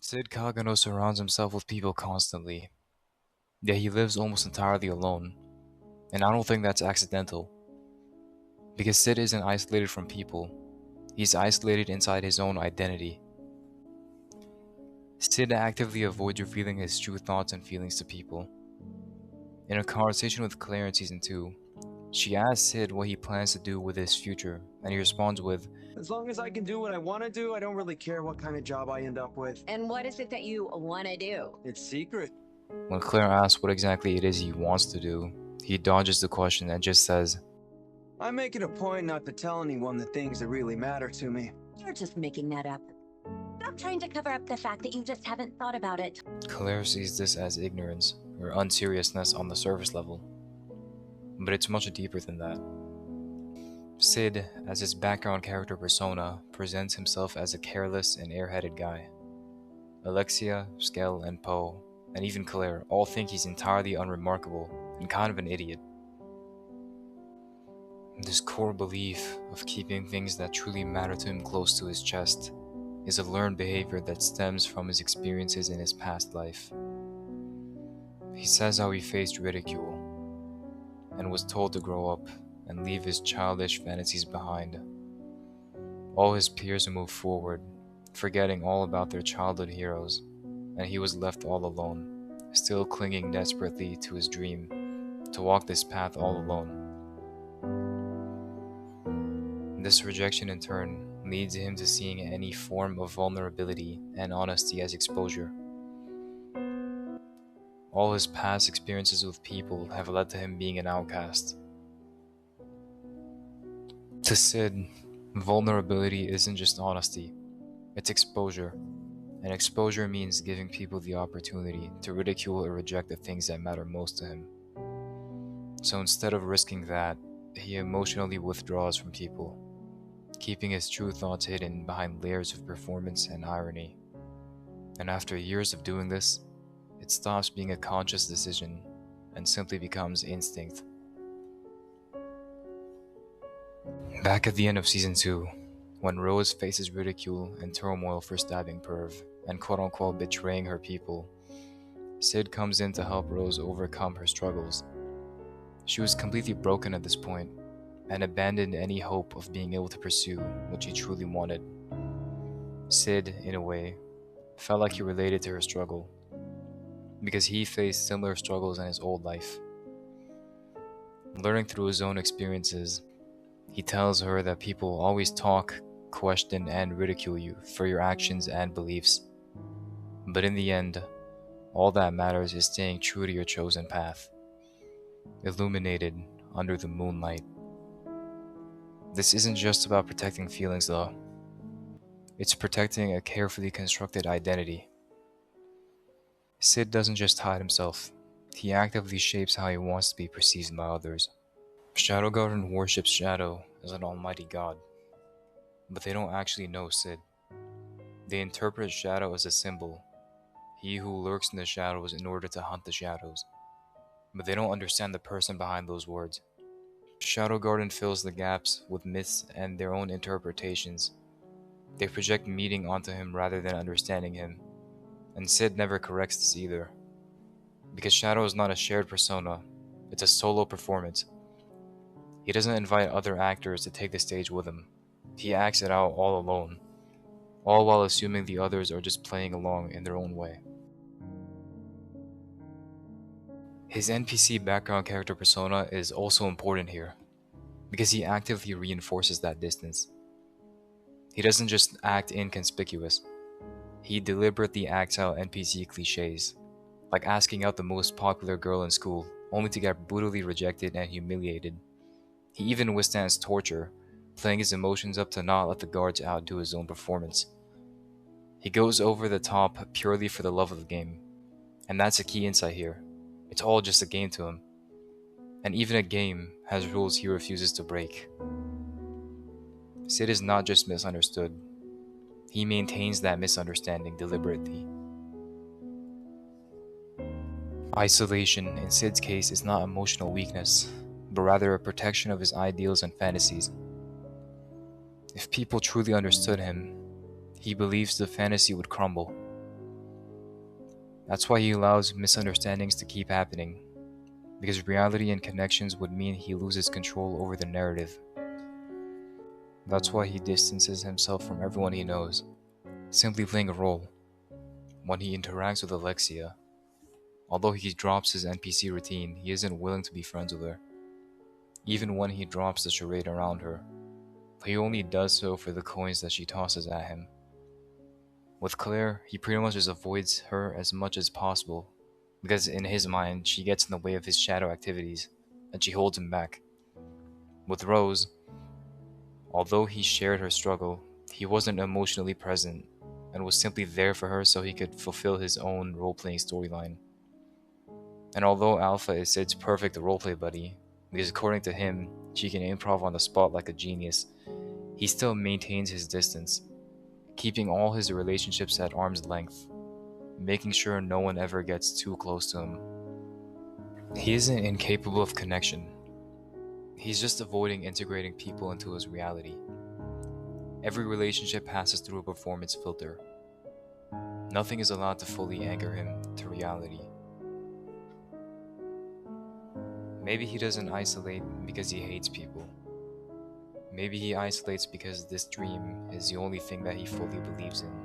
Cid Kagenou surrounds himself with people constantly, yet he lives almost entirely alone, and I don't think that's accidental, because Cid isn't isolated from people, he's isolated inside his own identity. Cid actively avoids revealing his true thoughts and feelings to people. In a conversation with Claire in Season 2, she asks Cid what he plans to do with his future, and he responds with, As long as I can do what I want to do, I don't really care what kind of job I end up with. And what is it that you want to do? It's secret. when Claire asks what exactly it is he wants to do, he dodges the question and just says, I make it a point not to tell anyone the things that really matter to me. You're just making that up. Stop trying to cover up the fact that you just haven't thought about it. Claire sees this as ignorance or unseriousness on the surface level, but it's much deeper than that. Cid, as his background character persona, presents himself as a careless and airheaded guy. Alexia, Skell, and Poe, and even Claire all think he's entirely unremarkable and kind of an idiot. This core belief of keeping things that truly matter to him close to his chest is a learned behavior that stems from his experiences in his past life. He says how he faced ridicule and was told to grow up and leave his childish fantasies behind. All his peers moved forward, forgetting all about their childhood heroes, and he was left all alone, still clinging desperately to his dream to walk this path all alone. This rejection in turn leads him to seeing any form of vulnerability and honesty as exposure. All his past experiences with people have led to him being an outcast. To Cid, vulnerability isn't just honesty, it's exposure. And exposure means giving people the opportunity to ridicule or reject the things that matter most to him. So instead of risking that, he emotionally withdraws from people, keeping his true thoughts hidden behind layers of performance and irony. And after years of doing this, it stops being a conscious decision and simply becomes instinct. Back at the end of Season 2, when Rose faces ridicule and turmoil for stabbing Perv and quote-unquote betraying her people, Cid comes in to help Rose overcome her struggles. She was completely broken at this point and abandoned any hope of being able to pursue what she truly wanted. Cid, in a way, felt like he related to her struggle, because he faced similar struggles in his old life. Learning through his own experiences, he tells her that people always talk, question, and ridicule you for your actions and beliefs. But in the end, all that matters is staying true to your chosen path, illuminated under the moonlight. This isn't just about protecting feelings though. It's protecting a carefully constructed identity. Cid doesn't just hide himself, he actively shapes how he wants to be perceived by others. Shadow Garden worships Shadow as an almighty god, but they don't actually know Cid. They interpret Shadow as a symbol, he who lurks in the shadows in order to hunt the shadows, but they don't understand the person behind those words. Shadow Garden fills the gaps with myths and their own interpretations. They project meaning onto him rather than understanding him, and Cid never corrects this either. Because Shadow is not a shared persona, it's a solo performance. He doesn't invite other actors to take the stage with him. He acts it out all alone, all while assuming the others are just playing along in their own way. His NPC background character persona is also important here, because he actively reinforces that distance. He doesn't just act inconspicuous, he deliberately acts out NPC cliches, like asking out the most popular girl in school only to get brutally rejected and humiliated. He even withstands torture, playing his emotions up to not let the guards outdo his own performance. He goes over the top purely for the love of the game, and that's a key insight here. It's all just a game to him, and even a game has rules he refuses to break. Cid is not just misunderstood, he maintains that misunderstanding deliberately. Isolation, in Cid's case, is not emotional weakness, but rather a protection of his ideals and fantasies. If people truly understood him, he believes the fantasy would crumble. That's why he allows misunderstandings to keep happening, because reality and connections would mean he loses control over the narrative. That's why he distances himself from everyone he knows, simply playing a role. When he interacts with Alexia, although he drops his NPC routine, he isn't willing to be friends with her. Even when he drops the charade around her, he only does so for the coins that she tosses at him. With Claire, he pretty much just avoids her as much as possible, because in his mind, she gets in the way of his shadow activities, and she holds him back. With Rose, although he shared her struggle, he wasn't emotionally present, and was simply there for her so he could fulfill his own role-playing storyline. And although Alpha is Cid's perfect roleplay buddy, because according to him, she can improv on the spot like a genius, he still maintains his distance, keeping all his relationships at arm's length, making sure no one ever gets too close to him. He isn't incapable of connection. He's just avoiding integrating people into his reality. Every relationship passes through a performance filter. Nothing is allowed to fully anchor him to reality. Maybe he doesn't isolate because he hates people. Maybe he isolates because this dream is the only thing that he fully believes in.